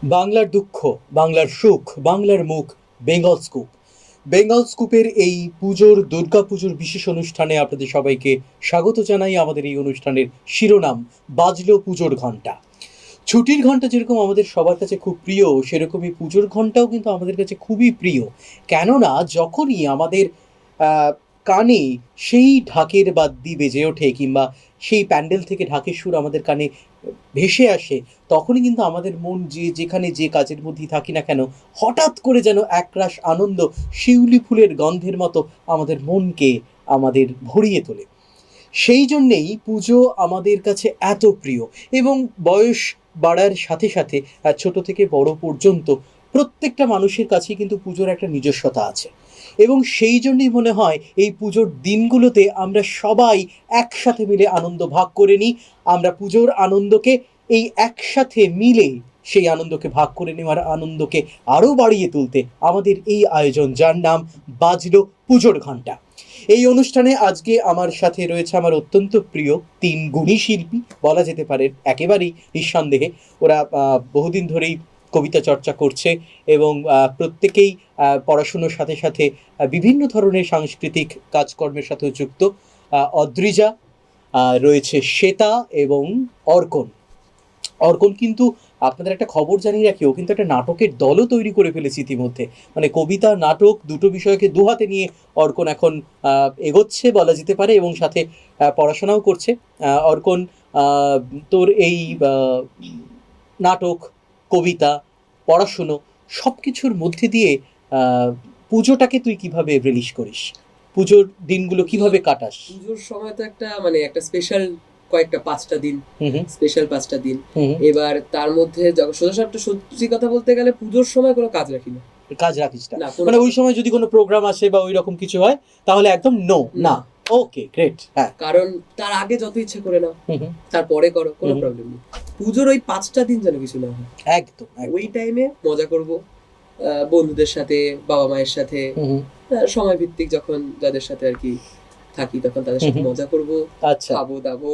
বাংলার দুঃখ, বাংলার সুখ, বাংলার মুখ, বেঙ্গল স্কুপ। বেঙ্গল স্কুপের এই পুজোর দুর্গাপুজোর বিশেষ অনুষ্ঠানে আপনাদের সবাইকে স্বাগত জানাই। আমাদের এই অনুষ্ঠানের শিরোনাম বাজলো পুজোর ঘণ্টা। ছুটির ঘণ্টা যেরকম আমাদের সবার কাছে খুব প্রিয়, সেরকমই পুজোর ঘণ্টাও কিন্তু আমাদের কাছে খুবই প্রিয়। কেননা যখনই আমাদের কানে সেই ঢাকের বাদ্যি বেজে ওঠে কিংবা সেই প্যান্ডেল থেকে ঢাকের সুর আমাদের কানে ভেসে আসে, তখনই কিন্তু আমাদের মন যেখানে যে কাজের মধ্যেই থাকি না কেন, হঠাৎ করে যেন একরাশ আনন্দ শিউলি ফুলের গন্ধের মতো আমাদের মনকে আমাদের ভরিয়ে তোলে। সেই জন্যেই পুজো আমাদের কাছে এত প্রিয়। এবং বয়স বাড়ার সাথে সাথে ছোট থেকে বড় পর্যন্ত প্রত্যেকটা মানুষের কাছেই কিন্তু পুজোর একটা নিজস্বতা আছে। এবং সেই জন্যই মনে হয় এই পুজোর দিনগুলোতে আমরা সবাই একসাথে মিলে আনন্দ ভাগ করে নিই। আমরা পুজোর আনন্দকে এই একসাথে মিলে সেই আনন্দকে ভাগ করে নেওয়ার আনন্দকে আরও বাড়িয়ে তুলতে আমাদের এই আয়োজন, যার নাম বাজলো পুজোর ঘণ্টা। এই অনুষ্ঠানে আজকে আমার সাথে রয়েছে আমার অত্যন্ত প্রিয় তিন গুণী শিল্পী, বলা যেতে পারে একেবারেই নিঃসন্দেহে। ওরা বহুদিন ধরেই কবিতা চর্চা করছে এবং প্রত্যেকেই পড়াশুনোর সাথে সাথে বিভিন্ন ধরনের সাংস্কৃতিক কাজকর্মের সাথেও যুক্ত। অদ্রিজা, রয়েছে শ্বেতা এবং অর্কন। অর্কন কিন্তু আপনাদের একটা খবর জানিয়ে রাখি, ও কিন্তু একটা নাটকের দলও তৈরি করে ফেলেছে ইতিমধ্যে। মানে কবিতা, নাটক দুটো বিষয়কে দুহাতে নিয়ে অর্কন এখন এগোচ্ছে বলা যেতে পারে, এবং সাথে পড়াশোনাও করছে। অর্কন, তোর এই নাটক, কবিতা, পড়াশুনো সব কিছুর মধ্যে দিয়ে পুজোটাকে তুই কিভাবে রিলিজ করিস? পুজোর দিনগুলো কিভাবে কাটাস? পুজোর সময় তো একটা স্পেশাল কয়েকটা 5টা দিন, স্পেশাল 5টা দিন। এবার তার মধ্যে সোজা একটা সত্যি কথা বলতে গেলে পুজোর সময় কোনো কাজ রাখি না। কাজ রাখিস না? মানে ওই সময় যদি কোনো প্রোগ্রাম আসে বা ওই রকম কিছু হয় তাহলে একদম নো না। ওকে, গ্রেট। হ্যাঁ, কারণ তার আগে যত ইচ্ছে করে নাও, তারপরে করো, কোনো প্রবলেম নেই। পুজোর ওই 5টা দিন যেন কিছু না হয়। একদম ওই টাইমে মজা করব বন্ধুদের সাথে, বাবা মায়ের সাথে, সময় ভিত্তিক যখন যাদের সাথে আর কি থাকি তখন তাদের সাথে মজা করব, আচ্ছা, খাবো দাবো,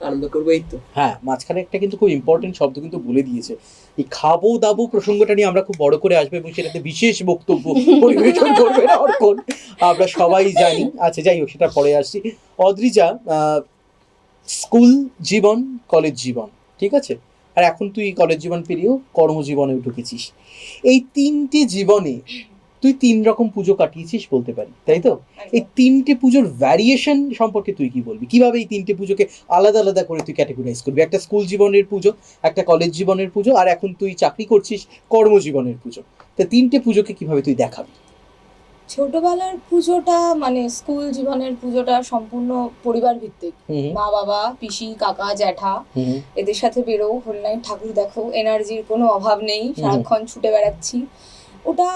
আনন্দ করবো, এই তো। হ্যাঁ, মাঝখানে একটা কিন্তু খুব ইম্পর্টেন্ট শব্দ কিন্তু বলে দিয়েছে। এই খাবো দাবো প্রসঙ্গটা নিয়ে আমরা খুব বড় করে আসবো এবং সেটাতে বিশেষ বক্তব্য পরিবেশন করবে অর্কন, আমরা সবাই জানি। আচ্ছা, যাই হোক, সেটা পরে আসছি। অদ্রিজা, স্কুল জীবন, কলেজ জীবন, ঠিক আছে, আর এখন তুই কলেজ জীবন পেরিয়েও কর্মজীবনে ঢুকেছিস। এই তিনটে জীবনে তুই 3 রকম পুজো কাটিয়েছিস বলতে পারি, তাই তো? এই 3টে পুজোর ভ্যারিয়েশন সম্পর্কে তুই কি বলবি? কিভাবে এই 3টে পুজোকে আলাদা আলাদা করে তুই ক্যাটেগরাইজ করবি? একটা স্কুল জীবনের পুজো, একটা কলেজ জীবনের পুজো, আর এখন তুই চাকরি করছিস, কর্মজীবনের পুজো। তা 3টে পুজোকে কিভাবে তুই দেখাবি? ছোটবেলার পুজোটা মানে স্কুল জীবনের পুজোটা সম্পূর্ণ পরিবার ভিত্তিক। মা বাবা, পিসি, কাকা, জ্যাঠা, এদের সাথে বেরো, হোল নাইট ঠাকুর দেখো, এনার্জির কোনো অভাব নেই, সারাক্ষণ ছুটে বেড়াচ্ছি। ওটা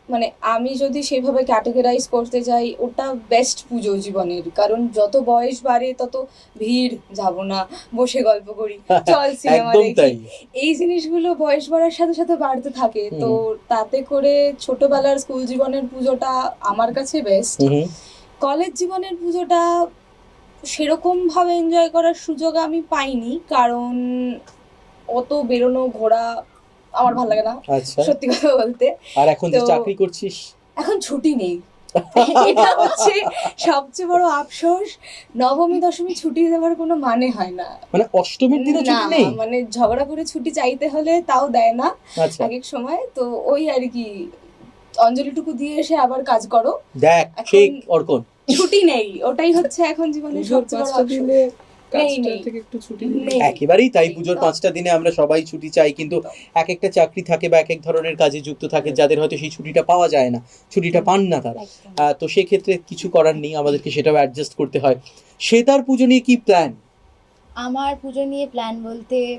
মানে আমি যদি সেভাবে ক্যাটেগরাইজ করতে যাই, ওটা বেস্ট পুজো জীবনের। কারণ যত বয়স বাড়ে তত ভিড়, যাবো না, বসে গল্প করি, চল সিনেমা দেখি, এই জিনিসগুলো বয়স বাড়ার সাথে সাথে বাড়তে থাকে। তো তাতে করে ছোটবেলার স্কুল জীবনের পুজোটা আমার কাছে বেস্ট। কলেজ জীবনের পুজোটা সেরকম ভাবে এনজয় করার সুযোগ আমি পাইনি, কারণ অত বেরোনো ঘোরা আমার ভালো লাগে না, সত্যি কথা বলতে। আর এখন যে চাকরি করছিস, এখন ছুটি নেই, এটা হচ্ছে সবচেয়ে বড় আফসোস। নবমী দশমী ছুটি দেওয়ার কোনো মানে হয় না। মানে অষ্টমীর দিনে ছুটি নেই? মানে ঝগড়া করে ছুটি চাইতে হলে তাও দেয় না এক এক সময়। তো ওই আর কি, অঞ্জলিটুকু দিয়ে এসে আবার কাজ করো, দেখ ঠিক অর্কন, ছুটি নেই। ওটাই হচ্ছে এখন জীবনের সবচেয়ে বড় আফসোস। একেবারেই তাই। পুজোর 5টা দিনে আমরা সবাই ছুটি চাই, কিন্তু এক একটা চাকরি থাকে বা এক এক ধরনের কাজে যুক্ত থাকে যাদের হয়তো সেই ছুটিটা পাওয়া যায় না, ছুটিটা পান না তারা। তো সেক্ষেত্রে কিছু করার নেই, আমাদেরকে সেটাও অ্যাডজাস্ট করতে হয়। শ্বেতার পুজো নিয়ে কি প্ল্যান? আমার পুজো নিয়ে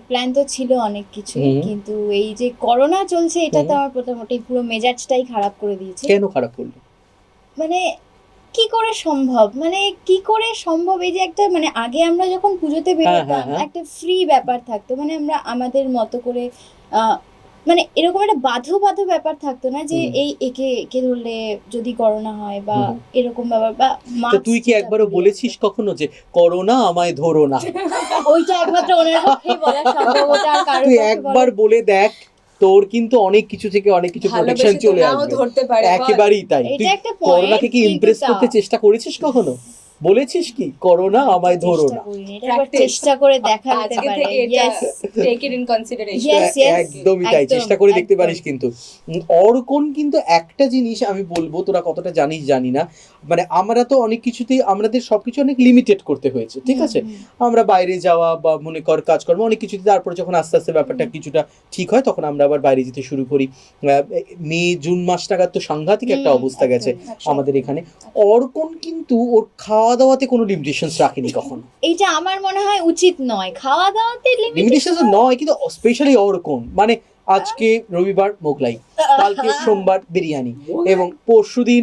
প্ল্যান তো ছিল অনেক কিছু, কিন্তু এই যে করোনা চলছে এটা তো আমার মোটামুটি পুরো মেজাজটাই খারাপ করে দিয়েছে। কেন খারাপ করলো? মানে কি করে সম্ভব এই যে একটা, মানে আগে আমরা যখন পুজোতে বেরোতাম একটা ফ্রি ব্যাপার থাকতো, মানে আমরা আমাদের মতো করে মানে এরকম একটা বাধো ব্যাপার থাকতো না যে এই একে ধরলে যদি করোনা হয় বা এরকম ব্যাপার। বা তুই কি একবারও বলেছিস কখনো যে করোনা আমায় ধরো না? ওইটা একমাত্র ওনার পক্ষেই বলা সম্ভব, ওটা আর কারোর পক্ষে তুই একবার বলে দেখ তোর কিন্তু অনেক কিছু থেকে অনেক কিছু প্রোটেকশন ভালোবেসে তো চলে নাও আসবে, ধরতে পারে বল। একেবারেই তাই। তুই এটা একটা point, করোনাকে কি কিন্তু ইমপ্রেস করতে তাও। চেষ্টা করেছিস কখনো? বলেছিস কি করোনা আমায় ধরো চেষ্টা না? করিনি, এটা একবার Practice. চেষ্টা করে দেখা যেতে আজকে পারে। থেকে এটা Yes. Take it in consideration. Yes, yes. একদমই তাই, একদম, চেষ্টা করে দেখতে একদম। পারিস। কিন্তু অর্কন কিন্তু একটা জিনিস আমি বলবো, তোরা কতটা জানিস জানি না, মানে আমরা তো অনেক কিছুতেই আমাদের সবকিছু অনেক লিমিটেড করতে হয়েছে, ঠিক আছে? আমরা বাইরে যাওয়া বা মনে কর কাজকর্ম অনেক কিছুতে, তারপর যখন আস্তে আস্তে ব্যাপারটা কিছুটা ঠিক হয় তখন আমরা আবার বাইরে যেতে শুরু করি। মে জুন মাস নাগাদ তো সাংঘাতিক একটা অবস্থা গেছে আমাদের এখানে। অর্কন কিন্তু ওর খাওয়া দাওয়াতে কোনো লিমিটেশনস রাখেনি কখনো। এইটা আমার মনে হয় উচিত নয়, খাওয়া দাওয়াতে লিমিটেশনস নয়, কিন্তু স্পেশালি অর্কন মানে আজকে রবিবার মোগলাই, কালকে সোমবার বিরিয়ানি, এবং পরশুদিন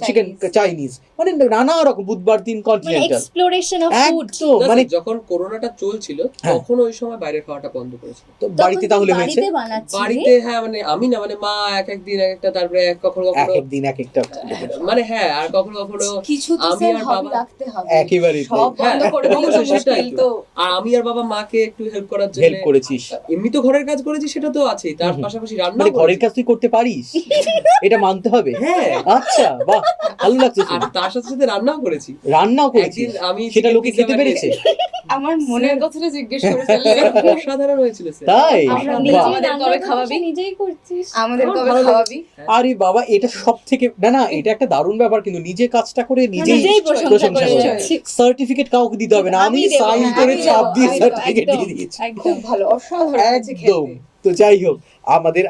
চিকেন চাইনিজ, মানে নানা রকম, বুধবার দিন মানে কন্টিনেন্টাল। Exploration of food. একদম মানে যখন করোনাটা চলছিল হ্যাঁ। তখন ওই সময় বাইরের খাওয়াটা বন্ধ করেছিল। তো বাড়িতে তাহলে হয়েছে? বাড়িতে হ্যাঁ, মানে আমি না, মানে মা এক একদিন এক একটা, তারপরে কখনো এক কখনো একদিন এক একটা, মানে হ্যাঁ, আর কখনো কখনো কিছু তো আমি স্যার আর হবি বাবা- রাখতে হবে, একেবারেই তাই। সব বন্ধ করে দিলে তো অবশ্যই, সেটাই মুশকিল তো। আর আমি আর বাবা মাকে একটু হেল্প করার জন্য হেল্প করেছিস? এমনি তো ঘরের কাজ করেছি, সেটা তো আছেই, তার হুম। পাশাপাশি রান্না মানে ঘরের কাজ তুই করতে পারিস, এটা মানতে হবে। হ্যাঁ, আচ্ছা, বাহ, ভালো লাগছে আর শুনে। তার সাথে সাথে রান্নাও করেছি। রান্নাও করেছিস? একদিন আমি সেটা chicken লোকে pizza খেতে পেরেছে? আমার মনের কথাটা জিজ্ঞেস করে ফেললে। অসাধারণ হয়েছিল স্যার। তাই? আমরা বাহ। নিজে আমাদের কবে খাওয়াবি? নিজেই করছিস। আমাদের আমার কবে ভালো খাওয়াবি? আরে বাবা, এটা সব থেকে না, এটা একটা দারুণ ব্যাপার, কিন্তু নিজে কাজটা করে নিজেই নিজেই প্রশংসা প্রশংসা করে করে। যাচ্ছি। সার্টিফিকেট কাউকে দিতে হবে না, আমি দেবো, সাইন হ্যাঁ, করে আমি ছাপ দেবো, দিয়ে আমি দেবো, সার্টিফিকেট একদম, দিয়ে দিয়েছি। একদম। ভালো, অসাধারণ হয়েছে একদম। খেতে। তো যাই হোক, আমাদের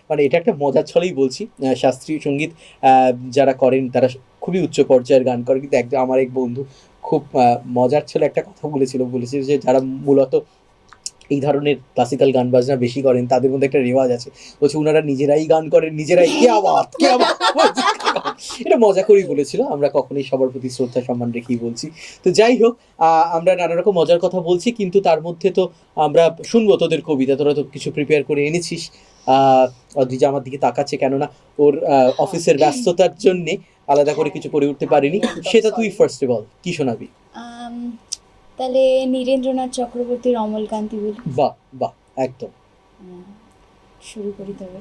মানে এটা একটা মজার ছলেই বলছি, শাস্ত্রীয় সঙ্গীত যারা করেন তারা খুবই উচ্চ পর্যায়ের গান করে, কিন্তু একদম আমার এক বন্ধু খুব মজার ছলে একটা কথা বলেছিল যে যারা মূলত এই ধরনের ক্লাসিক্যাল গান বাজনা বেশি করেন তাদের মধ্যে একটা রেওয়াজ আছে, বলছে ওনারা নিজেরাই গান করেন, নিজেরাই কে আবার এটা মজা করেই বলেছিল। আমরা কখনোই সবার প্রতি শ্রদ্ধা সম্মান রেখেই বলছি। তো যাই হোক, আমরা নানা রকম মজার কথা বলছি, কিন্তু তার মধ্যে তো আমরা শুনবো তোদের কবিতা, তোরা তো কিছু প্রিপেয়ার করে এনেছিস। অদ্রিজা আমার দিকে তাকাচ্ছে, কেননা ওর অফিসের ব্যস্ততার জন্যে আলাদা করে কিছু করে উঠতে পারিনি, সেটা তুই ফার্স্টে বল, কি শোনাবি? তাহলে নীরেন্দ্রনাথ চক্রবর্তীর অমলকান্তি বলি। বাহ বাহ, একদম। শুরু করি তবে।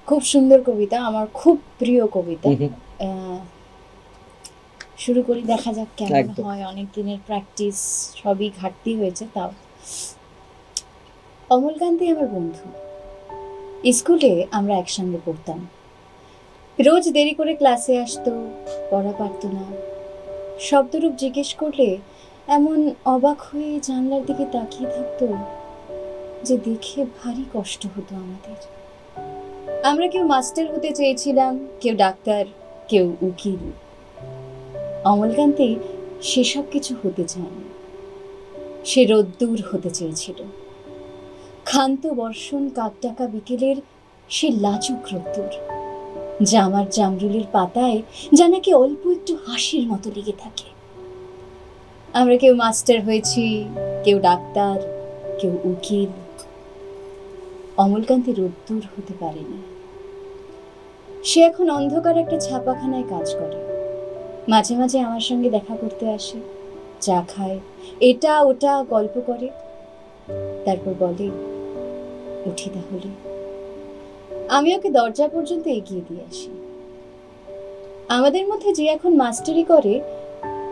খুব সুন্দর কবিতা, আমার খুব প্রিয় কবিতা। শুরু করি, দেখা যাক কেমন একদম। হয়। অনেক দিনের প্র্যাকটিস, সবই ঘাটতি হয়েছে তাও। অমলকান্তি আমার বন্ধু। স্কুলে আমরা একসঙ্গে পড়তাম। রোজ দেরি করে ক্লাসে আসতো, পড়া পারতো না। শব্দরূপ জিজ্ঞেস করলে এমন অবাক হয়ে জানলার দিকে তাকিয়ে থাকতো যে দেখে ভারী কষ্ট হতো আমাদের। আমরা কেউ মাস্টার হতে চেয়েছিলাম, কেউ ডাক্তার, কেউ উকিল। অমলকান্তি সেসব কিছু হতে চায়নি। সে রোদ্দুর হতে চেয়েছিল। ক্ষান্ত বর্ষণ কাকডাকা বিকেলের সে লাজুক রোদ্দুর, জামার জামরুলের পাতায় যা নাকি অল্প একটু হাসির মতো লেগে থাকে। আমরা কেউ মাস্টার হয়েছি, কেউ ডাক্তার, কেউ উকিল। অমলকান্তি রোদ্দুর হতে পারেনি। সে এখন অন্ধকার একটা ছাপাখানায় কাজ করে। মাঝে মাঝে আমার সঙ্গে দেখা করতে আসে, চা খায়, এটা ওটা গল্প করে, তারপর বলে উঠি তাহলে। আমি ওকে দরজা পর্যন্ত এগিয়ে দিয়ে আসি। আমাদের মধ্যে যে এখন মাস্টারি করে,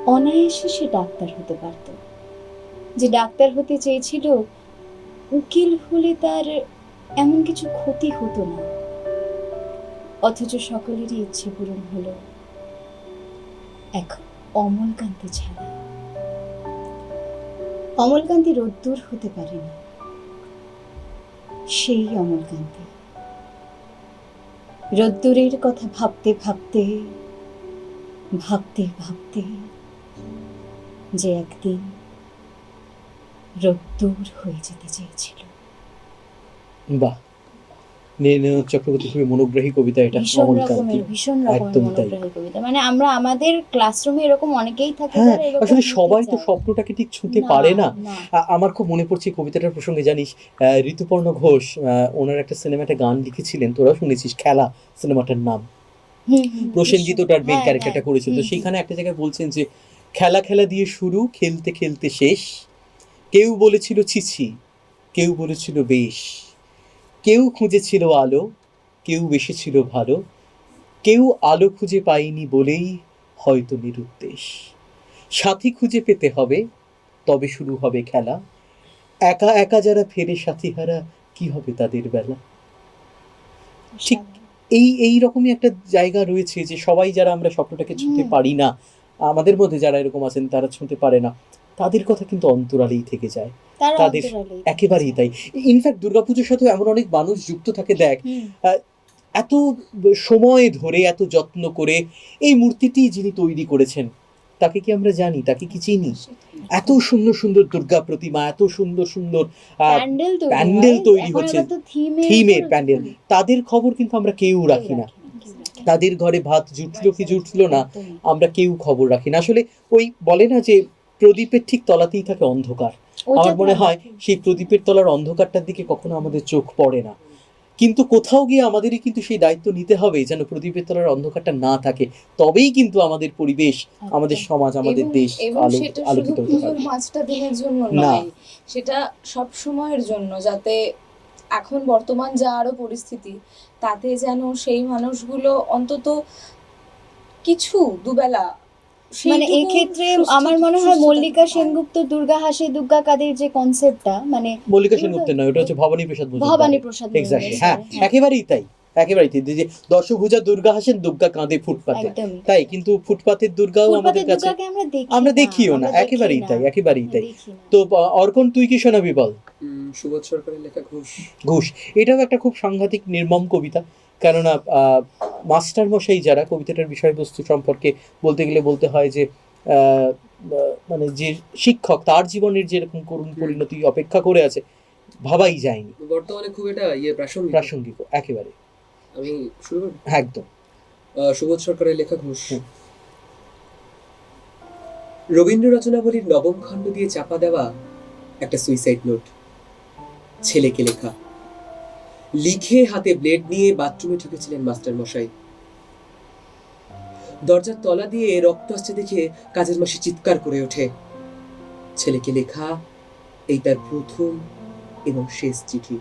অনায়াসে সে ডাক্তার হতে পারত। যে ডাক্তার হতে চেয়েছিল, উকিল হলে তার এমন কিছু ক্ষতি হতো না। অথচ সকলেরই ইচ্ছে পূরণ হলো, এক অমলকান্তি ছাড়া। অমলকান্তি রোদ্দুর হতে পারেনি। সেই অমলকান্তি রোদ্দুরের কথা ভাবতে ভাবতে ভাবতে ভাবতে যে একদিন রোদ্দুর হয়ে যেতে চেয়েছিল। বাহ, নীরেন্দ্রনাথ চক্রবর্তী খুবই মনোগ্রাহী কবিতা এটা, অমলকান্তি। ভীষণ রকমের একদম তাই। মনোগ্রাহী কবিতা। মানে আমরা আমাদের ক্লাসরুমে এরকম অনেকেই থাকে হ্যাঁ, যারা এরকম আসলে লিখতে সবাই তো চায়। স্বপ্নটাকে ঠিক ছুঁতে পারে না। আমার খুব মনে পড়ছে কবিতাটার প্রসঙ্গে, জানিস ঋতুপর্ণ ঘোষ ওনার একটা সিনেমাতে গান লিখেছিলেন, তোরা শুনেছিস, খেলা সিনেমাটার নাম। প্রসেনজিৎ ওটার মেইন ক্যারেক্টারটা করেছিল। তো সেখানে একটা জায়গায় বলছেন যে খেলা খেলা দিয়ে শুরু, খেলতে খেলতে শেষ, কেউ বলেছিল ছিছি, কেউ বলেছিল বেশ, কেউ খুঁজেছিল আলো, কেউ বেসেছিল ভালো, কেউ আলো খুঁজে পায়নি বলেই হয়তো নিরুদ্দেশ। সাথী খুঁজে পেতে হবে, তবে শুরু হবে খেলা। একা একা যারা ফেরে সাথীহারা, কি হবে তাদের বেলা? ঠিক এই রকমই একটা জায়গা রয়েছে যে সবাই যারা আমরা স্বপ্নটাকে ছুঁতে পারি না, আমাদের মধ্যে যারা এরকম আছেন তারা ছুঁতে পারে না, তাদের কথা কিন্তু অন্তরালেই থেকে যায়। তাদের একেবারেই তাই। ইনফ্যাক্ট দুর্গাপুজোর সাথে এমন অনেক মানুষ যুক্ত থাকে, দেখ এত সময় ধরে এত যত্ন করে এই মূর্তিটি যিনি তৈরি করেছেন তাকে কি আমরা জানি, তাকে কি চিনি? এত সুন্দর সুন্দর দুর্গা প্রতিমা, এত সুন্দর সুন্দর প্যান্ডেল তৈরি হচ্ছে, থিমের প্যান্ডেল, তাদের খবর কিন্তু আমরা কেউ রাখি না। তাদের ঘরে ভাত জুটলো কি জুটলো না আমরা কেউ খবর রাখি না। আসলে ওই বলে না যে প্রদীপের ঠিক তলাতেই থাকে অন্ধকার, আমার মনে হয় সেই প্রদীপের তলার অন্ধকারটার দিকে কখনো আমাদের চোখ পড়ে না, কিন্তু কোথাও গিয়ে আমাদেরই কিন্তু সেই দায়িত্ব নিতে হবে যেন প্রদীপের তলার অন্ধকারটা না থাকে, তবেই কিন্তু আমাদের পরিবেশ, আমাদের সমাজ, আমাদের দেশ আলোকিত হতে পারে। 5টা দিনের জন্য নয়, সেটা সব সময়ের জন্য, যাতে এখন বর্তমান যা আরো পরিস্থিতি তাতে যেন সেই মানুষগুলো অন্তত কিছু দুবেলা, মানে এই ক্ষেত্রে আমার মনে হয় মল্লিকা সেনগুপ্ত দুর্গা হাসি দুর্গা কাদের যে কনসেপ্টটা, মানে মল্লিকা সেনগুপ্তের নয়, ওটা হচ্ছে ভবানী প্রসাদ মজুমদার। এক্স্যাক্টলি, হ্যাঁ একেবারেই তাই, একেবারেই তাই। যে দশভুজা দুর্গা হাসেন, দুর্গা কাঁদে ফুটপাতে, তাই। কিন্তু ফুটপাতের দুর্গাও আমাদের কাছে আমরা দেখিও না, একেবারেই তাই, একেবারেই তাই। তো অর্কন, তুই কি শোনাবি বল? সুবোধ সরকারের লেখা ঘুষ। ঘুষ, এটাও একটা খুব সাংঘাতিক নির্মম কবিতা, কেননা মাস্টার মশাই যারা, কবিতাটার বিষয়বস্তু সম্পর্কে বলতে গেলে বলতে হয় যে মানে যে শিক্ষক, তার জীবনের যেরকম করুণ পরিণতি অপেক্ষা করে আছে ভাবাই যায়নি। বর্তমানে খুব এটা প্রাসঙ্গিক একেবারে। আমি শুরু করব? একদম। সুবোধ সরকারের লেখা ঘুষ। রবীন্দ্র রচনাবলীর নবম খণ্ড দিয়ে চাপা দেওয়া একটা সুইসাইড নোট, ছেলেকে লেখা। লিখে হাতে ব্লেড নিয়ে বাথরুমে ঢুকেছিলেন মাস্টার মশাই। দরজার তলা দিয়ে রক্ত আসছে দেখে কাজের মাসি চিৎকার করে ওঠে। ছেলেকে লেখা এই তার প্রথম এবং শেষ চিঠি।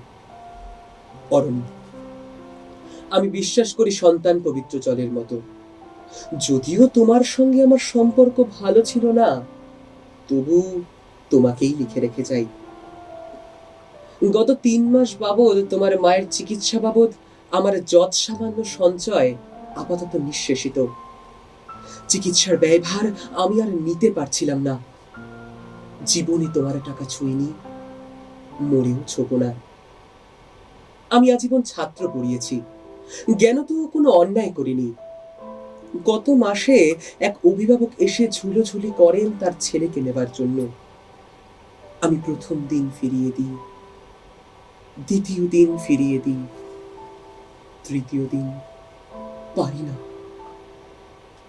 অরণ্য, আমি বিশ্বাস করি সন্তান পবিত্র জলের মতো। যদিও তোমার সঙ্গে আমার সম্পর্ক ভালো ছিল না, তবু তোমাকেই লিখে রেখে যাই। গত 3 মাস বাবদ তোমার মায়ের চিকিৎসা বাবদ আমার যৎ সামান্য সঞ্চয় আপাতত নিঃশেষিত। চিকিৎসার ব্যয়ভার আমি আর নিতে পারছিলাম না। জীবনে তোমার টাকা ছুঁইনি, মরেও ছোবো না। আমি আজীবন ছাত্র পড়িয়েছি, জ্ঞানত কোনো অন্যায় করিনি। গত মাসে এক অভিভাবক এসে ঝুলোঝুলি করেন তার ছেলেকে নেবার জন্য। আমি প্রথম দিন ফিরিয়ে দিই, দ্বিতীয় দিন ফিরিয়ে দিই, তৃতীয় দিন পারি না।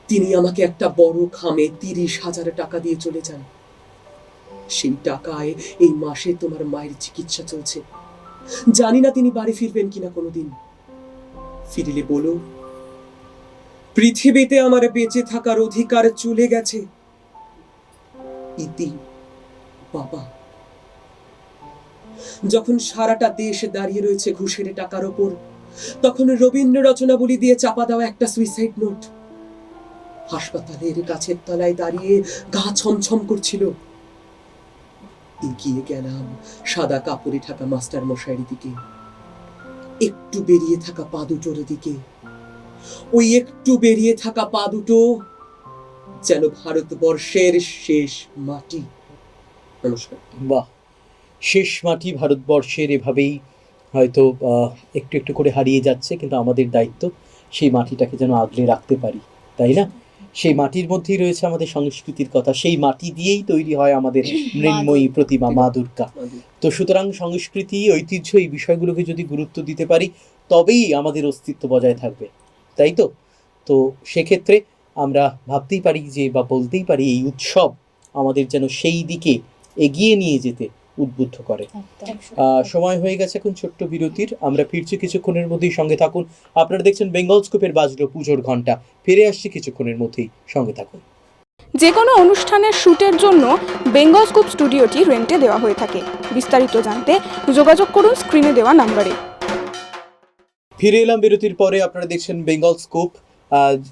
তিনি আমাকে একটা বড় খামে 30,000 টাকা দিয়ে চলে যান। সেই টাকায় এই মাসে তোমার মায়ের চিকিৎসা চলছে। জানি না তিনি বাড়ি ফিরবেন কিনা কোনোদিন। ফিরিলে বলো, পৃথিবীতে আমার বেঁচে থাকার অধিকার চলে গেছে। ইতি, বাবা। যখন সারাটা দেশ দাঁড়িয়ে রয়েছে ঘুষের টাকার ওপর, তখন রবীন্দ্র রচনাবলী দিয়ে চাপা দেওয়া একটা সুইসাইড নোট হাসপাতালের গাছের তলায় দাঁড়িয়ে গা ছমছম করছিল। এগিয়ে গেলাম সাদা কাপড়ে ঢাকা মাস্টার মশাইয়ের দিকে, একটু বেরিয়ে থাকা পা দুটোর দিকে। ওই একটু বেরিয়ে থাকা পা দুটো যেন ভারতবর্ষের শেষ মাটি। নমস্কার। বাহ, শেষ মাটি ভারতবর্ষের এভাবেই হয়তো একটু একটু করে হারিয়ে যাচ্ছে, কিন্তু আমাদের দায়িত্ব সেই মাটিটাকে যেন আগলে রাখতে পারি, তাই না? সেই মাটির মধ্যেই রয়েছে আমাদের সংস্কৃতির কথা, সেই মাটি দিয়েই তৈরি হয় আমাদের মৃন্ময়ী প্রতিমা মা দুর্গা। তো সুতরাং সংস্কৃতি, ঐতিহ্য, এই বিষয়গুলোকে যদি গুরুত্ব দিতে পারি তবেই আমাদের অস্তিত্ব বজায় থাকবে, তাই তো? তো সেক্ষেত্রে আমরা ভাবতেই পারি যে, বা বলতেই পারি, এই উৎসব আমাদের যেন সেই দিকে এগিয়ে নিয়ে যেতে উদ্বুদ্ধ করে। সময় হয়ে গেছে এখন ছোট্ট বিরতির, আমরা ফিরছি কিছুক্ষণের মধ্যেই, সঙ্গে থাকুন। আপনারা দেখছেন বেঙ্গল স্কুপের বাজলো পুজোর ঘন্টা, ফিরে আসছি কিছুক্ষণের মধ্যেই, সঙ্গে থাকুন। যে কোনো অনুষ্ঠানের শ্যুটের জন্য বেঙ্গল স্কুপ স্টুডিওটি রেন্টে দেওয়া হয়ে থাকে। বিস্তারিত জানতে যোগাযোগ করুন স্ক্রিনে দেওয়া নাম্বারে। ফিরে এলাম বিরতির পরে। আপনারা দেখছেন বেঙ্গল স্কুপ।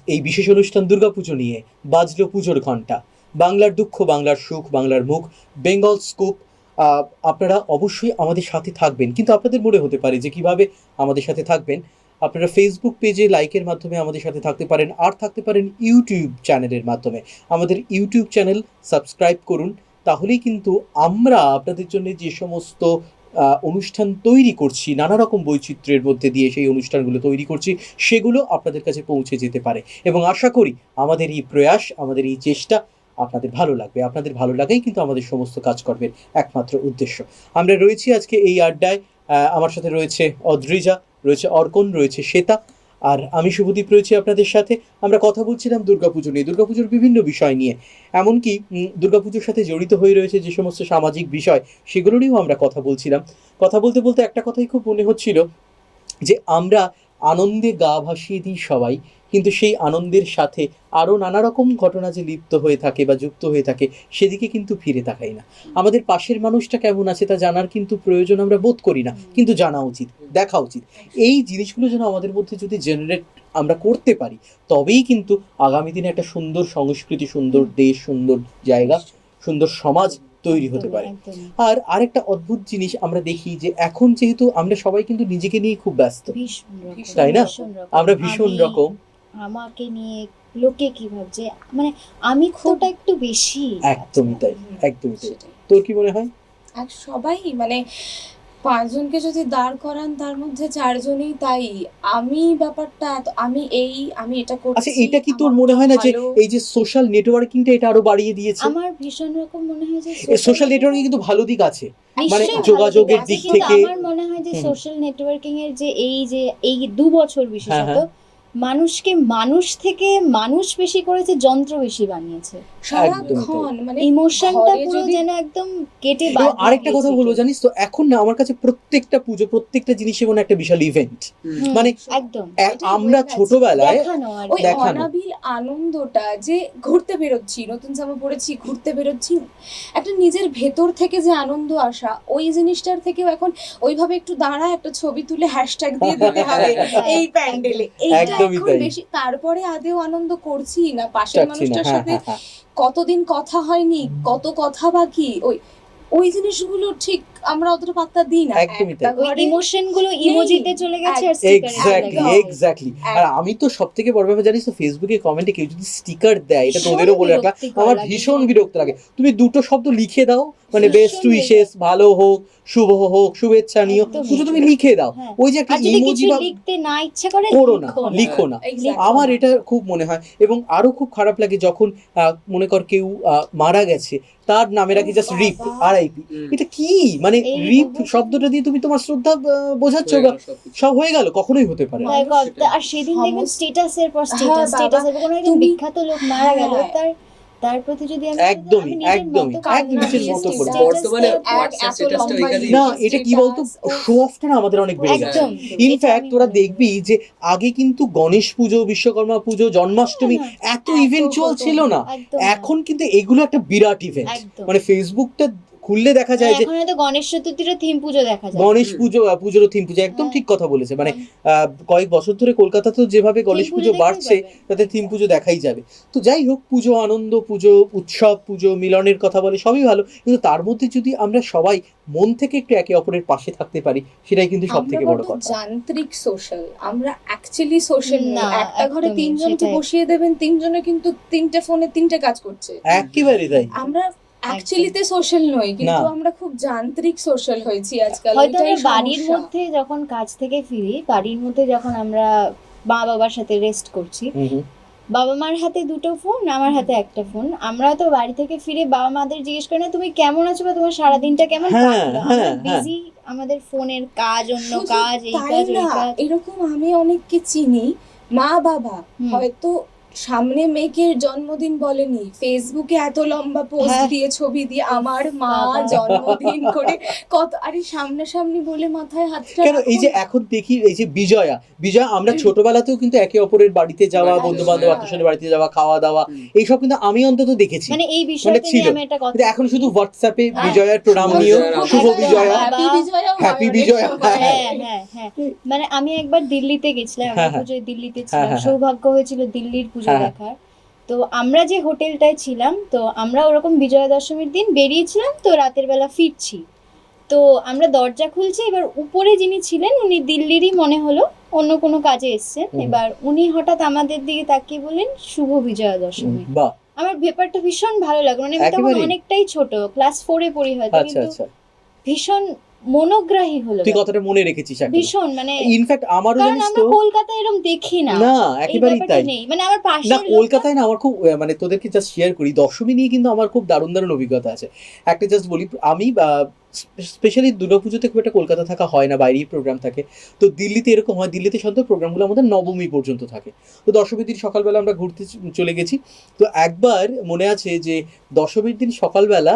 এই বিশেষ অনুষ্ঠান দুর্গাপুজো নিয়ে। বাজলো পুজোর ঘন্টা, বাংলার দুঃখ বাংলার সুখ বাংলার মুখ, বেঙ্গল স্কুপ। আপনারা অবশ্যই আমাদের সাথে থাকবেন, কিন্তু আপনাদের মনে হতে পারে যে কিভাবে আমাদের সাথে থাকবেন। আপনারা ফেসবুক পেজে লাইকের মাধ্যমে আমাদের সাথে থাকতে পারেন, আর থাকতে পারেন ইউটিউব চ্যানেলের মাধ্যমে। আমাদের ইউটিউব চ্যানেল সাবস্ক্রাইব করুন, তাহলেই কিন্তু আমরা আপনাদের জন্য যে সমস্ত অনুষ্ঠান তৈরি করছি, নানা রকম বৈচিত্র্যের মধ্যে দিয়ে সেই অনুষ্ঠানগুলো তৈরি করছি, সেগুলো আপনাদের কাছে পৌঁছে যেতে পারে। এবং আশা করি আমাদের এই প্রয়াস, আমাদের এই চেষ্টা আপনাদের ভালো লাগবে। আপনাদের ভালো লাগাই কিন্তু আমাদের সমস্ত কাজকর্মের একমাত্র উদ্দেশ্য। আমরা রয়েছি আজকে এই আড্ডায়। আমার সাথে রয়েছে অদ্রিজা, রয়েছে অর্কন, রয়েছে শ্বেতা, আর আমি শুভদীপ রয়েছি আপনাদের সাথে। আমরা কথা বলছিলাম দুর্গাপুজো নিয়ে, দুর্গাপুজোর বিভিন্ন বিষয় নিয়ে। এমনকি দুর্গাপুজোর সাথে জড়িত হয়ে রয়েছে যে সমস্ত সামাজিক বিষয়, সেগুলো নিয়েও আমরা কথা বলছিলাম। কথা বলতে বলতে একটা কথাই খুব মনে হচ্ছিল যে আমরা আনন্দে গা ভাসিয়ে দিই সবাই, কিন্তু সেই আনন্দের সাথে আরও নানা রকম ঘটনা যে লিপ্ত হয়ে থাকে বা যুক্ত হয়ে থাকে, সেদিকে কিন্তু ফিরে তাকাই না। আমাদের পাশের মানুষটা কেমন আছে তা জানার কিন্তু প্রয়োজন আমরা বোধ করি না, কিন্তু জানা উচিত, দেখা উচিত। এই জিনিসগুলো যেন আমাদের মধ্যে যদি জেনারেট আমরা করতে পারি, তবেই কিন্তু আগামী দিনে একটা সুন্দর সংস্কৃতি, সুন্দর দেশ, সুন্দর জায়গা, সুন্দর সমাজ তৈরি হতে পারে। একদমই। আর আরেকটা অদ্ভুত জিনিস আমরা দেখি যে এখন যেহেতু আমরা সবাই কিন্তু নিজেকে নিয়ে খুব ব্যস্ত, ভীষণ রকম, তাই না? ভীষণ রকম। আমরা ভীষণ আমি, রকম আমাকে নিয়ে লোকে কি ভাবছে, মানে আমি খোটা একটু বেশি। একদমই তাই, একদমই তাই। সেটাই। তোর কি মনে হয়? আর সবাই মানে 5 জনকে যদি দাঁড় করান, তার মধ্যে 4 জনই তাই। আমি ব্যাপারটা আমি এটা করছি। আচ্ছা, এটা কি তোর আমার মনে হয় না যে ভালো- এই যে সোশ্যাল নেটওয়ার্কিংটা এটা আরো বাড়িয়ে দিয়েছে? আমার ভীষণ রকম মনে হয় যে সোশ্যাল নেটওয়ার্কিং কিন্তু ভালো দিক আছে, মানে নিশ্চয়ই ভালো যোগাযোগের আছে, দিক কিন্তু থেকে। আমার মনে হয় যে হুম। সোশ্যাল নেটওয়ার্কিং এর যে এই 2 বছর বিশেষত হ্যাঁ। মানুষকে মানুষ থেকে মানুষ বেশি করেছে, যন্ত্র বেশি বানিয়েছে। সারাক্ষণ মানে ইমোশনটা ঘরে পুরো যদি- যেন একদম কেটে এবং বাদ আরেকটা কথা দিয়েছে বলবো কেউ। জানিস তো, এখন না আমার কাছে প্রত্যেকটা পুজো, প্রত্যেকটা জিনিসই মনে একটা বিশাল ইভেন্ট। হুম, মানে একদম এটাই আমরা হয়ে গেছে। ছোটবেলায় দেখানো আর ওই কি। দেখানো। অনাবিল আনন্দটা, যে ঘুরতে বেরোচ্ছি, নতুন জামা পরেছি, ঘুরতে বেরোচ্ছি, একটা নিজের ভেতর থেকে যে আনন্দ আসা, ওই জিনিসটার থেকেও এখন ওইভাবে একটু দাঁড়া, একটা ছবি তুলে হ্যাশট্যাগ দিয়ে দিতে হবে এই প্যান্ডেলে, এইটা একদমই এখন তাই। বেশি। তারপরে আদেও আনন্দ করছি না, পাশের চাচ্ছি না। মানুষটার হ্যাঁ, সাথে হ্যাঁ, হ্যাঁ। কতদিন কথা হয়নি, কত কথা বাকি, ওই জিনিসগুলো ঠিক আমরা অতটা পাত্তা দিই না। একদমই একটা তাই। ওই ঘরে ইমোশন গুলো ইমোজিতে চলে গেছে আর এক্স্যাক্টলি, স্টিকারে এক্স্যাক্টলি। আর আমি তো সব থেকে বড় ব্যাপার জানিস তো, ফেসবুকে কমেন্টে কেউ যদি স্টিকার দেয়, এটা ভীষণ তোদেরও বলে রাখলাম, বিরক্তিকর আমার লাগে। ভীষণ বিরক্ত লাগে। তুমি দুটো শব্দ লিখে দাও, মানে ভীষণ বেস্ট উইশেস, ভালো হোক, শুভ হোক, শুভেচ্ছা নিও, একদমই। দুটো তুমি লিখে দাও। হ্যাঁ। ওই যে একটা আর যদি ইমোজি কিছু বা লিখতে না ইচ্ছা করে করো না, লিখো না। লিখো না। Exactly. আমার এটা খুব মনে হয়। এবং আরো খুব খারাপ লাগে যখন মনে কর কেউ মারা গেছে, তার নামের আগে জাস্ট রিপ, RIP। এটা কি মানে এই রিপ দুবছর- শব্দটা দিয়ে তুমি তোমার শ্রদ্ধা বোঝাচ্ছ বা সব হয়ে গেল? কখনোই হতে পারে না। হয় মানুষ কথা। আর সেদিন দেখবেন সমস্ত- স্ট্যাটাসের পর হ্যাঁ, স্ট্যাটাস, বাবা, কোনো একজন তুমি- বিখ্যাত লোক মারা গেল, হ্যাঁ। তার প্রতি যদি আমি একদমই, আমি নিজের একদমই, মতো করে একদম নিজের মতো করে। status বর্তমানে দেওয়ার পর- WhatsApp স্ট্যাটাসটা ওইখানেই না, বেশি। এটা কি বলতো, শো অফটা না আমাদের অনেক বেড়ে গেছে। একদম। ইনফ্যাক্ট তোরা দেখবি যে আগে কিন্তু গণেশ পুজো, বিশ্বকর্মা পুজো, জন্মাষ্টমী এত ইভেন্ট চলছিল না। একদম। এখন কিন্তু এগুলো একটা বিরাট ইভেন্ট। একদম। মানে ফেসবুকটা খুললে দেখা যায় যে এখন হয়তো গণেশ চতুর্থীরও থিম পুজো দেখা যায়। গণেশ পুজোরও থিম পুজো, একদম হ্যাঁ। ঠিক কথা বলেছে। মানে কয়েক বছর ধরে কলকাতাতেও যেভাবে গণেশ থিম পুজো দেখতেই বাড়ছে, পাবেন। তাতে থিম পুজো দেখাই যাবে। তো যাই হোক, পুজো আনন্দ, পুজো উৎসব, পুজো মিলনের কথা বলে, সবই ভালো, কিন্তু তার মধ্যে যদি আমরা সবাই মন থেকে একটু একে অপরের পাশে থাকতে পারি, সেটাই কিন্তু সব থেকে বড় কথা। যান্ত্রিক সোশ্যাল, আমরা অ্যাকচুয়ালি সোশ্যাল না, না। একটা ঘরে একদমই, 3 জনকে সেটাই। বসিয়ে দেবেন, 3 জনে কিন্তু 3টে ফোনে 3টে কাজ করছে। একেবারে তাই। আমরা অ্যাকচুয়ালিতে সোশ্যাল নই, কিন্তু না। আমরা খুব যান্ত্রিক সোশ্যাল হয়েছি আজকাল। হয়তো এটাই আমরা বাড়ির সমস্যা। মধ্যে যখন কাজ থেকে ফিরি, বাড়ির মধ্যে যখন আমরা মা বাবার সাথে রেস্ট করছি, হুম হুম। বাবা মার হাতে 2টো ফোন, আমার হাতে একটা ফোন, আমরা তো বাড়ি থেকে ফিরে বাবা মাদের জিজ্ঞেস করি না তুমি কেমন আছো বা তোমার সারাদিনটা কেমন হ্যাঁ, কাটলো। হ্যাঁ, আমরা বিজি আমাদের ফোনের কাজ, অন্য শুধু কাজ, এই তাই কাজ ওই না, কাজ। এরকম আমি অনেককে চিনি, মা বাবা হুম। হয়তো সামনে মেয়েকের জন্মদিন বলেনি, ফেসবুকে এত লম্বা পোস্ট হ্যাঁ। দিয়ে ছবি দিয়ে আমার মা বাবা। জন্মদিন করে কত, আরে সামনাসামনি বলে মাথায় হাতটা কেন এই যে রাখুন। এখন দেখি এই যে বিজয়া আমরা ছোটবেলাতেও কিন্তু একে অপরের বাড়িতে যাওয়া, বাড়িতে বন্ধু বান্ধব যাওয়া। আত্মীয়স্বজনের বাড়িতে যাওয়া, খাওয়া দাওয়া, হুম। এইসব কিন্তু আমি অন্তত দেখেছি। মানে এই বিষয়টা ছিল। নিয়ে আমি একটা কথা কিন্তু এখন শুধু হোয়াটসঅ্যাপে হ্যাঁ। বিজয়ার প্রণাম শুভ নিয়েও বিজয়া, শুভ একদম। বিজয়া, হ্যাপি বিজয়া, Happy বিজয়া, হ্যাঁ হ্যাঁ হ্যাঁ মানে আমি একবার দিল্লিতে গেছিলাম, হ্যাঁ, আমরা হ্যাঁ। পুজোয় দিল্লিতে হ্যাঁ, ছিলাম, হ্যাঁ। সৌভাগ্য হয়েছিল দিল্লির পুজো হ্যাঁ, হ্যাঁ। দেখার। তো আমরা যে হোটেলটায় ছিলাম, তো আমরা ওরকম বিজয়া দশমীর দিন বেরিয়েছিলাম, তো রাতের বেলা ফিরছি, তো আমরা দরজা খুলছি, এবার উপরে যিনি ছিলেন উনি দিল্লিরই মনে হলো, অন্য কোনো কাজে এসেছেন। হুম। এবার উনি হঠাৎ আমাদের দিকে তাকিয়ে বললেন শুভ বিজয়া দশমী। বাহ, আমার ব্যাপারটা ভীষণ ভালো লাগলো, মানে আমি তখন একেবারেই। অনেকটাই ছোট, ক্লাস 4-এ পড়ি হয়তো, আচ্ছা কিন্তু আচ্ছা, ভীষণ মনোগ্রাহী হলো তুই কথাটা মনে রেখেছিস এখন। ভীষণ, মানে ইনফ্যাক্ট আমারও কারণ জানিস আমরা তো, কলকাতায় এরকম দেখি না, না এই একেবারেই ব্যাপারটা তাই। নেই, মানে আমার না পাশের লোকটা কলকাতায় না, আমার খুব মানে তোদেরকে জাস্ট শেয়ার করি, দশমী নিয়ে কিন্তু আমার খুব দারুণ দারুণ অভিজ্ঞতা আছে। একটা জাস্ট বলি, আমি স্পেশালি দুর্গাপুজোতে খুব একটা কলকাতা থাকা হয় না, বাইরেই প্রোগ্রাম থাকে। তো দিল্লিতে এরকম হয়, দিল্লিতে সাধারণত প্রোগ্রামগুলো আমাদের নবমী পর্যন্ত থাকে। তো দশমীর দিন সকালবেলা আমরা ঘুরতে চলে গেছি। তো একবার মনে আছে যে দশমীর দিন সকালবেলা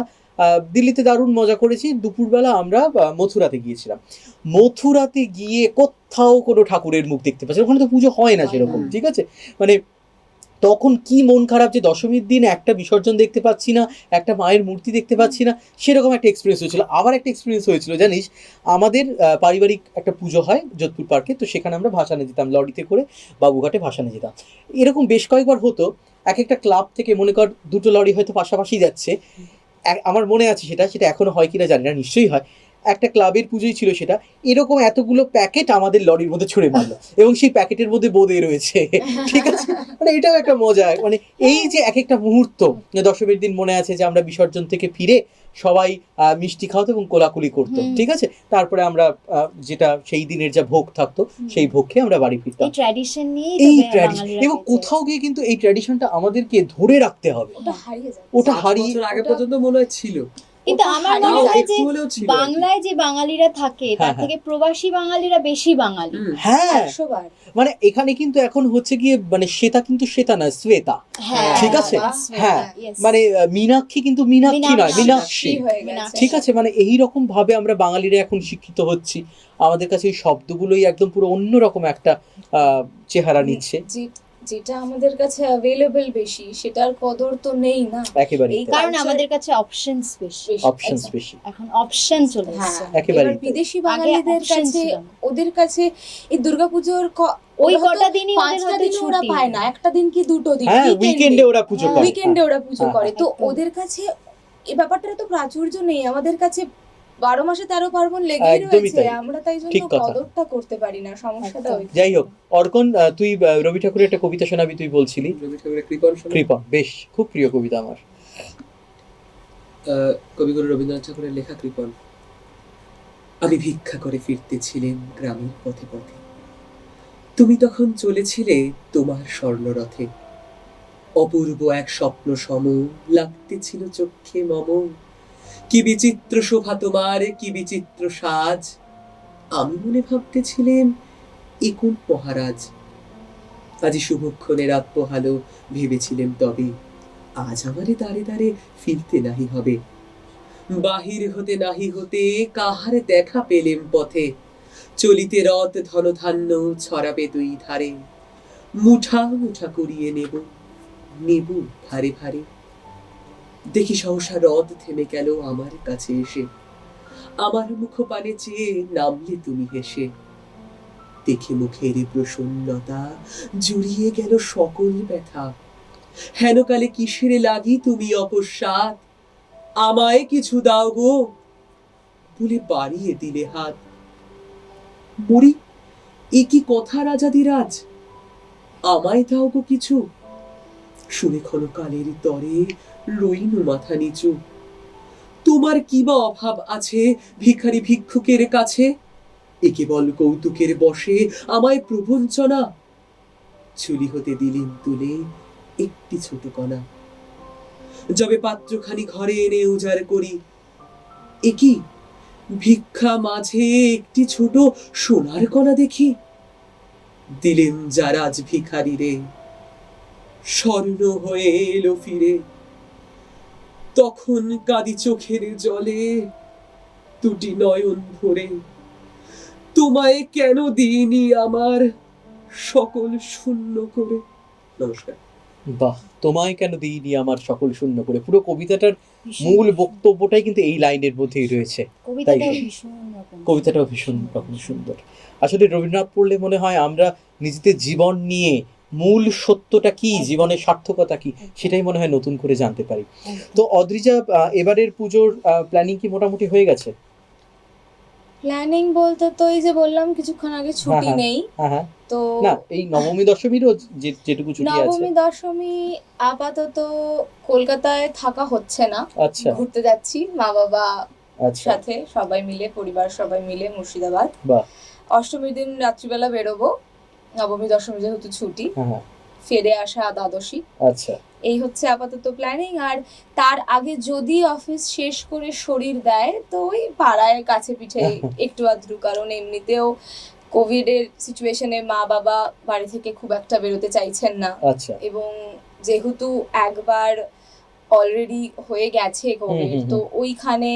দিল্লিতে দারুণ মজা করেছি। দুপুরবেলা আমরা মথুরাতে গিয়েছিলাম। মথুরাতে গিয়ে কোথাও কোনো ঠাকুরের মুখ দেখতে পাচ্ছি না। ওখানে তো পুজো হয় না সেরকম, ঠিক আছে? মানে তখন কি মন খারাপ যে দশমীর দিন একটা বিসর্জন দেখতে পাচ্ছি না, একটা মায়ের মূর্তি দেখতে পাচ্ছি না, সেরকম একটা এক্সপিরিয়েন্স হয়েছিল। আবার একটা এক্সপিরিয়েন্স হয়েছিল জানিস, আমাদের পারিবারিক একটা পুজো হয় যোধপুর পার্কে, তো সেখানে আমরা ভাসানে যেতাম, লরিতে করে বাবুঘাটে ভাসানে যেতাম। এরকম বেশ কয়েকবার হতো, এক একটা ক্লাব থেকে মনে কর দুটো লরি হয়তো পাশাপাশি যাচ্ছে। আমার মনে আছে সেটা এখনো হয় কিনা জানি না, নিশ্চয়ই হয়। একটা ক্লাবের পুজোই ছিল সেটা, এরকম এতগুলো প্যাকেট আমাদের লরির মধ্যে ছুঁড়ে মারলো, এবং সেই প্যাকেটের মধ্যে বোঁদে রয়েছে, ঠিক আছে? মানে এটাও একটা মজা। মানে এই যে এক একটা মুহূর্ত, দশমীর দিন মনে আছে যে আমরা বিসর্জন থেকে ফিরে সবাই মিষ্টি খাওয়াতো এবং কোলাকুলি করতো, হুম। ঠিক আছে? তারপরে আমরা যেটা সেই দিনের যা ভোগ থাকতো সেই ভোগ খেয়ে আমরা বাড়ি ফিরতাম। এই ট্র্যাডিশন নিয়েই এই তবে ট্র্যাডিশন, বাঙালিরা এবং বেঁচে কোথাও গিয়ে কিন্তু এই ট্র্যাডিশনটা আমাদেরকে ধরে রাখতে হবে। ওটা হারিয়ে যাবে। ওটা 5 হারিয়ে বছর আগে পর্যন্ত মনে হয় ছিল, কিন্তু ওটা আমার হারিয়ে মনে হয় একটু যে হলেও ছিল আর কি। বাংলায় যে বাঙালিরা থাকে তার হ্যাঁ, হ্যাঁ। থেকে প্রবাসী বাঙালিরা বেশি বাঙালি। হুম। হ্যাঁ, 100 বার। মানে এখানে কিন্তু এখন হচ্ছে গিয়ে মানে শ্বেতা কিন্তু শ্বেতা না, শ্বেতা, হ্যাঁ ঠিক আছে? বাহ, হ্যাঁ, yes. মানে মীনাক্ষী কিন্তু মীনাক্ষী নয়, মীনাক্ষী। মীনাক্ষী, হয়ে গেছে। মীনাক্ষী। ঠিক আছে? মানে এই রকম ভাবে আমরা বাঙালিরা এখন শিক্ষিত হচ্ছি, আমাদের কাছে এই শব্দগুলোই একদম পুরো অন্যরকম একটা চেহারা নিচ্ছে। যেটা আমাদের কাছে অ্যাভেলেবল বেশি, সেটার কদর তো নেই না। একেবারে এই কারণ culture- আমাদের কাছে অপশনস বেশি, অপশনস Exactly. বেশি। এখন অপশন চলে হ্যাঁ, এসেছে। একেবারেই এবার তাই। বিদেশি আগে বাঙালিদের option কাছে, ছিল না। ওদের কাছে এই দুর্গাপুজোর ওই ওরা হয়তো কটা দিনই ওদের 5টা হয়তো দিনও ওরা ছুটি। পায় না, একটা দিন কি দুটো দিন, হ্যাঁ, উইকেন্ডে ওরা পুজো হ্যাঁ, করে। উইকেন্ডে ওরা পুজো হ্যাঁ, করে। তো একদম। ওদের কাছে এই ব্যাপারটা তো প্রাচুর্য নেই, আমাদের কাছে 12 মাসে 13 পার্বণ লেগেই একদমই রয়েছে। তাই। আমরা তাই জন্য ঠিক কথা। কদরটা করতে পারি না, সমস্যাটা একদম। ওইখানে। যাই হোক, অর্কন, তুই রবি ঠাকুরের একটা কবিতা শোনাবি, তুই বলছিলি। রবি ঠাকুরের কৃপণ শোনা। কৃপণ, বেশ খুব প্রিয় কবিতা আমার। কবিগুরু রবীন্দ্রনাথ ঠাকুরের লেখা কৃপণ। আমি ভিক্ষা করে ফিরতেছিলেন গ্রামের পথে পথে, তুমি তখন চলেছিলে তোমার স্বর্ণরথে। অপূর্ব এক স্বপ্ন সম লাগতেছিল চক্ষে মম। কি বিচিত্র শোভা তোমার, কি বিচিত্র সাজ। আমি মনে ভাবতেছিলেন এ কোন মহারাজ। আজি শুভক্ষণে রাত পোহালো, ভেবেছিলেন তবে আজ আমারে দাঁড়ে দাঁড়ে ফিরতে নাহি হবে। বাহির হতে নাহি হতে কাহার দেখা পেলেম পথে। চলিতে রথ ধনধান্য ছড়াবে দুই ধারে। মুঠা মুঠা করিয়ে নেব নেব ভারে ভারে। দেখি সহসা রথ থেমে গেল আমার কাছে এসে। আমার মুখ পানে চেয়ে নামলে তুমি হেসে। দেখে মুখের প্রসন্নতা জুড়িয়ে গেল সকল ব্যথা। হেনকালে কিসের লাগি তুমি অকস্মাৎ, আমায় কিছু দাও গো বলে বাড়িয়ে দিলে হাত। মরি, এ কি কথা রাজাদিরাজ, আমায় দাও গো কিছু। শুনে ক্ষণকালের তরে রইনু মাথা নিচু। তোমার কি বা অভাব আছে ভিখারি ভিক্ষুকের কাছে, এ কেবল কৌতুকের বসে আমায় প্রবঞ্চনা। চুলি হতে দিলেন তুলে একটি ছোট কণা, যবে পাত্রখানি ঘরে এনে উজাড় করি। এ কি ভিক্ষা মাঝে একটি ছোট সোনার কণা দেখি। দিলেন যারা আজ ভিখারি রে স্বর্ণ হয়ে এলো ফিরে, তখন কাঁদি চোখের জলে দুটি নয়ন ভরে। তোমায় কেন দিইনি আমার সকল শূন্য করে। নমস্কার। বাহ, তোমায় কেন দিইনি আমার সকল শূন্য করে, পুরো কবিতাটার ভীষণ মূল ভীষণ। বক্তব্যটাই কিন্তু এই লাইনের মধ্যেই রয়েছে। কবিতাটাও তাই। ভীষণ রকম কবিতাটাও ভীষণ রকম সুন্দর। আসলে রবীন্দ্রনাথ পড়লে মনে হয় আমরা নিজেদের জীবন নিয়ে মূল সত্যটা কি, একদম। জীবনের সার্থকতা কি, একদম। সেটাই মনে হয় নতুন করে জানতে পারি। একদম। তো অদ্রিজা, এবারের পুজোর প্ল্যানিং কি মোটামুটি হয়ে গেছে? প্ল্যানিং বলতে তো এই যে বললাম কিছুক্ষণ আগে ছুটি হ্যাঁ। নেই, হ্যাঁ হ্যাঁ, তো না এই নবমী দশমীরও যেটুকু ছুটি আছে। নবমী দশমী আপাতত কলকাতায় থাকা হচ্ছে না, আচ্ছা ঘুরতে যাচ্ছি মা বাবা আচ্ছা, সাথে সবাই মিলে, পরিবার সবাই মিলে মুর্শিদাবাদ। বাহ, অষ্টমীর দিন রাত্রিবেলা বেরোবো, নবমী দশমী যেহেতু ছুটি, হ্যাঁ হ্যাঁ, ফিরে আসা দ্বাদশী। আচ্ছা এই হচ্ছে আপাতত প্ল্যানিং। আর তার আগে যদি অফিস শেষ করে শরীর দেয় তো ওই পাড়ায় কাছে পিঠে একটু আধটু, কারণ এমনিতেও কোভিড এর সিচুয়েশনে মা বাবা বাড়ি থেকে খুব একটা বেরোতে চাইছেন না, আচ্ছা, এবং যেহেতু একবার অলরেডি হয়ে গেছে কোভিড, হুম, হুম। তো ওইখানে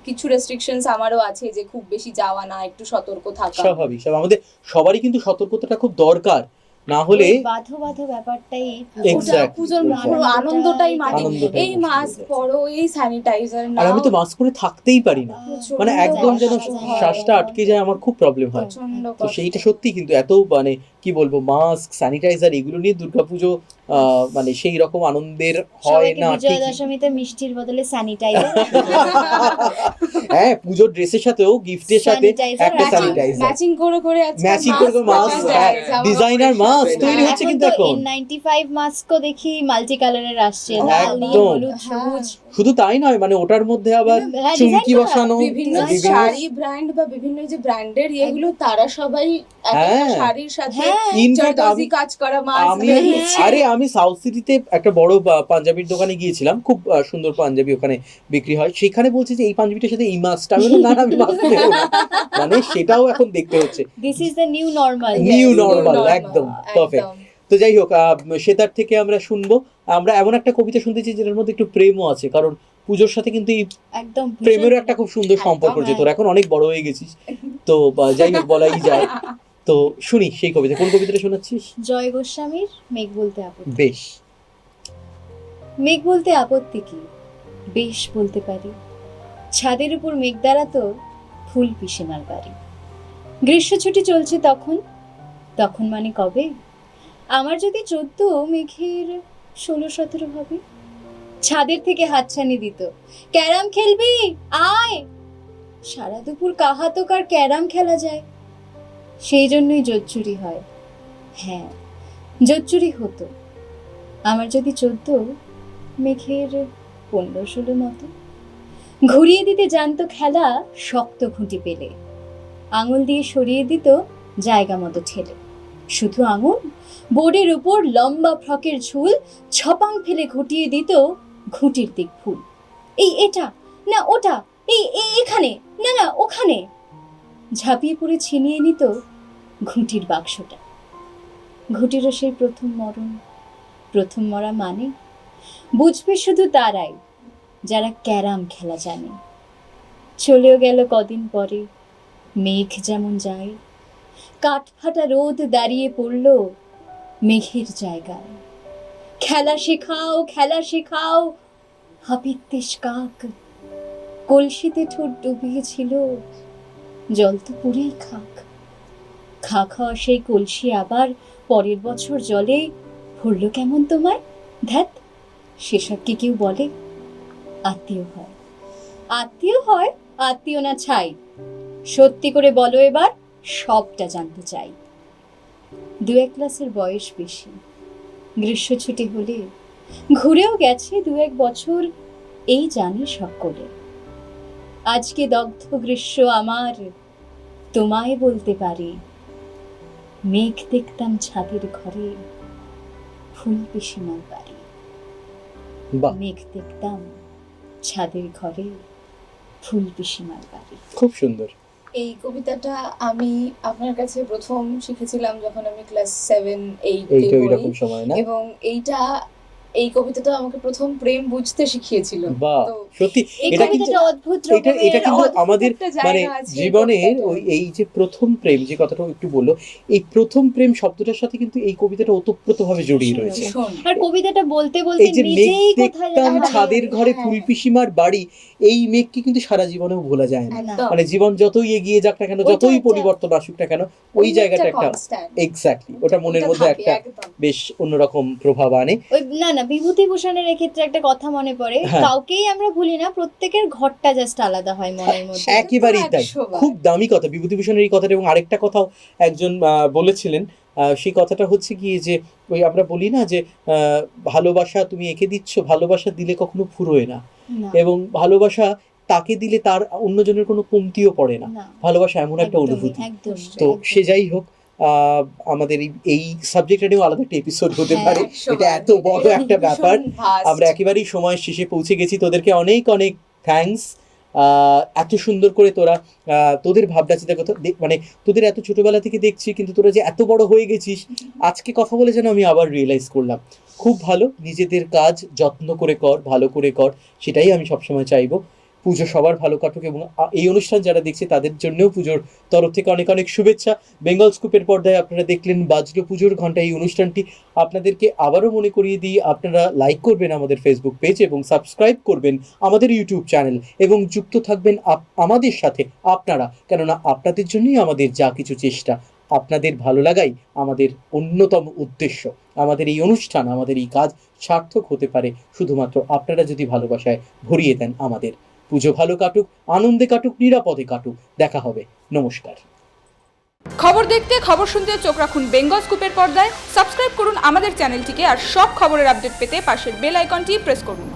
কিছু রেস্ট্রিকশনস আমারও আছে যে খুব বেশি যাওয়া না, একটু সতর্ক থাকা। স্বাভাবিক, আমাদের সবারই কিন্তু সতর্কতাটা খুব দরকার, না হলে ওই বাধো বাধো ব্যাপারটাই ওটা Exactly, পুজোর exactly. পুরো আনন্দটাই মাটি। আনন্দটাই এই নষ্ট হয়ে মাস্ক যাচ্ছে। পরো, এই স্যানিটাইজার আর নাও, আমি তো মাস্ক করে থাকতেই পারি না, প্রচণ্ড মানে একদম যেন কষ্ট হয়। শ্বাসটা আটকে যায়, আমার খুব প্রবলেম হয়। প্রচণ্ড তো কষ্ট। সেইটা সত্যি, কিন্তু এত মানে কি বলবো, মাস্ক স্যানিটাইজার এগুলো নিয়ে দুর্গাপুজো মানে সেই রকম আনন্দের হয় সবাইকে না বিজয়া ঠিকই। দশমীতে মিষ্টির বদলে স্যানিটাইজার হ্যাঁ, পুজোর ড্রেসের সাথেও গিফটের সাথে Sanitizer, একটা matching- স্যানিটাইজার, ম্যাচিং করে করে আজকাল ম্যাচিং করে mask মাস্ক, পাওয়া যায়, জামা ডিজাইনার কাপড়ের মাস্ক সাথে। তৈরি হ্যাঁ, হচ্ছে এখন কিন্তু তো এখন। N95 মাস্কও দেখি মাল্টি কালারের আসছে, লাল একদম। নীল হলুদ সবুজ। শুধু তাই নয়, মানে ওটার মধ্যে আবার হ্যাঁ, চুমকি design করা, বসানো, বিভিন্ন design শাড়ি ব্র্যান্ড বা বিভিন্ন যে ব্র্যান্ডের ইয়েগুলো, তারা সবাই এক একটা হ্যাঁ। শাড়ির সাথে হ্যাঁ, ইনফ্যাক্ট জারদৌজি কাজ করা মাস্ক আমি বেরিয়েছে। আরে আমি সাউথ সিটিতে একটা বড় পাঞ্জাবির দোকানে গিয়েছিলাম, খুব সুন্দর পাঞ্জাবি ওখানে বিক্রি হয়, সেখানে বলছে যে এই পাঞ্জাবিটার সাথে এই মাস্কটা, আমি বললাম, না না, আমি মাস্ক নেবো না। মানে সেটাও এখন দেখতে হচ্ছে, this is the new normal. New Yes, normal, normal, একদম পারফেক্ট। একদম। তো যাই হোক, সেতার থেকে আমরা শুনবো, আমরা এমন একটা কবিতা শুনতেছি যেটার মধ্যে একটু প্রেমও আছে, কারণ পুজোর সাথে কিন্তু এই একদম ভীষণ প্রেমেরও একটা খুব সুন্দর সম্পর্ক রয়েছে। হ্যাঁ। তোর এখন অনেক বড় হয়ে গেছিস, তো যাই হোক, বলাই যায়। তো শুনি সেই কবিতা, কোন কবিতাটা শোনাচ্ছিস? জয় গোস্বামীর মেঘ বলতে আপত্তি। বেশ, মেঘ বলতে আপত্তি কি, বেশ বলতে পারি। ছাদের উপর মেঘ দাঁড়াতো ফুল পিসেমার বাড়ি। গ্রীষ্ম ছুটি চলছে তখন, তখন মানে কবে? আমার যদি 14, মেঘের 16-17 হবে। ছাদের থেকে হাতছানি দিত, ক্যারাম খেলবি আয়। সারা দুপুর কাহাতক আর ক্যারাম খেলা যায়। সেই জন্যই জোচ্চুরি হয়। হ্যাঁ, জোচ্চুরি হতো। আমার যদি 14, মেঘের 15-16 মতো। ঘুরিয়ে দিতে জানতো খেলা শক্ত খুঁটি পেলে, আঙুল দিয়ে সরিয়ে দিত জায়গা মতো ঠেলে। শুধু আঙুল, বোর্ডের উপর লম্বা ফ্রকের ঝুল ছপাং ফেলে ঘটিয়ে দিত ঘুঁটির দিক ভুল। এই এটা না ওটা, এখানে না না ওখানে। ঝাঁপিয়ে পড়ে ছিনিয়ে নিত ঘুঁটির বাক্সটা। ঘুঁটিরও সেই প্রথম মরণ। প্রথম মরা মানে বুঝবে শুধু তারাই যারা ক্যারাম খেলা জানে। চলেও গেল কদিন পরে, মেঘ যেমন যায়, কাঠ ফাটা রোদ দাঁড়িয়ে পড়ল মেঘের জায়গায়। খেলা শেখাও, খেলা শেখাও, হাপিত্তিস কাক। কলসিতে ঠোঁট ডুবিয়েছিল, জল তো পুরেই খাক। খা খাওয়া সেই কলসি আবার পরের বছর জলে ভরল কেমন তোমায়? ধ্যাত, সেসব কি কেউ বলে? আত্মীয় হয়, আত্মীয় হয়, আত্মীয় না ছাই। সত্যি করে বলো এবার, সবটা জানতে চাই। 2-1 ক্লাসের বয়স বেশি, গ্রীষ্ম ছুটি হলে ঘুরেও গেছে 2-1 বছর, এই জানি সকলে। আজকে দগ্ধ গ্রীষ্ম আমার, তোমায় বলতে পারি, মেঘ দেখতাম ছাদের ঘরে, ফুল পিসিমার বাড়ি। বাহ, মেঘ দেখতাম ছাদের ঘরে, ফুল পিসিমার বাড়ি। খুব সুন্দর। এই কবিতাটা আমি আপনার কাছে প্রথম শিখেছিলাম যখন আমি ক্লাস 7-8 এই তো পড়ি, এরকম সময় না? এবং এই কবিতাটা আমাকে প্রথম প্রেম বুঝতে শিখিয়েছিল। বাহ, তো সত্যি এই এটা কিন্তু কবিতাটা অদ্ভুত এটা রকমের কিন্তু অদ্ভুত আমাদের একটা জায়গা মানে আছে এই জীবনের কবিতাটায়। ওই এই যে প্রথম প্রেম যে কথাটা একটু বললো, এই প্রথম প্রেম শব্দটার সাথে কিন্তু এই কবিতাটা ওতপ্রোতভাবে জড়িয়ে রয়েছে। ভীষণ। আর কবিতাটা বলতে বলতে এই যে মেঘ নিজেই কোথায় দেখতাম যেন ছাদের ঘরে হ্যাঁ। ফুল পিসিমার বাড়ি, এই মেঘকে কিন্তু সারা জীবনেও ভোলা যায় না। একদম। মানে জীবন যতই এগিয়ে যাক না কেন, ওইটা যতই একটা- পরিবর্তন আসুক না কেন, ওই জায়গাটা একটা constant। এক্স্যাক্টলি ওটা মনের ওটা মধ্যে থাকে, একটা একদম। বেশ অন্যরকম প্রভাব আনে। ওই না বিভূতিভূষণের এক্ষেত্রে একটা কথা মনে পড়ে, হ্যাঁ। কাউকেই আমরা ভুলি না, প্রত্যেকের ঘরটা জাস্ট আলাদা হয় মনের মধ্যে। একেবারেই তাই, 100 বার। খুব দামি কথা বিভূতিভূষণের এই কথাটা। এবং আরেকটা কথাও একজন বলেছিলেন, সেই কথাটা হচ্ছে কি যে ওই আমরা বলি না যে ভালোবাসা তুমি এঁকে দিচ্ছ, ভালোবাসা দিলে কখনো ফুরোয় না, না, এবং ভালোবাসা তাকে দিলে তার অন্যজনের কোনো কমতিও পড়ে না। না, ভালোবাসা এমন একটা একদমই, অনুভূতি। একদমই, তো একদমই। সে যাই হোক, আমাদের এই সাবজেক্টটা নিয়েও আলাদা একটা এপিসোড হতে হ্যাঁ, পারে। 100 এটা বার। এত বড় এটা একটা ভীষণ ব্যাপার। vast। আমরা একেবারেই সময় শেষে পৌঁছে গেছি। তোদেরকে অনেক অনেক থ্যাঙ্কস। এত সুন্দর করে তোরা তোদের ভাবনা চিন্তা কথা মানে তোদের এত ছোটবেলা থেকে দেখছি, কিন্তু তোরা যে এত বড় হয়ে গেছিস, আজকে কথা বলে যেন আমি আবার রিয়েলাইজ করলাম। খুব ভালো, নিজেদের কাজ যত্ন করে কর, ভালো করে কর, সেটাই আমি সবসময় চাইবো। পুজো সবার ভালো কাটুক, এবং এই অনুষ্ঠান যারা দেখছে তাদের জন্যও পুজোর তরফ থেকে অনেক অনেক শুভেচ্ছা। বেঙ্গল স্কুপের পর্দায় আপনারা দেখলেন বাজলো পুজোর ঘন্টা এই অনুষ্ঠানটি। আপনাদেরকে আবারও মনে করিয়ে দিই, আপনারা লাইক করবেন আমাদের ফেসবুক পেজ এবং সাবস্ক্রাইব করবেন আমাদের ইউটিউব চ্যানেল, এবং যুক্ত থাকবেন আমাদের সাথে আপনারা, কেননা আপনাদের জন্যই আমাদের যা কিছু চেষ্টা। আপনাদের ভালো লাগাই আমাদের অন্যতম উদ্দেশ্য। আমাদের এই অনুষ্ঠান, আমাদের এই কাজ সার্থক হতে পারে শুধুমাত্র আপনারা যদি ভালোবাসায় ভরিয়ে দেন আমাদের। পুজো ভালো কাটুক, আনন্দে কাটুক, নিরাপদে কাটুক। দেখা হবে, নমস্কার। খবর দেখতে, খবর শুনতে চোখ রাখুন বেঙ্গল স্কুপের পর্দায়। সাবস্ক্রাইব করুন আমাদের চ্যানেলটিকে, আর সব খবরের আপডেট পেতে পাশের বেল আইকনটি প্রেস করুন।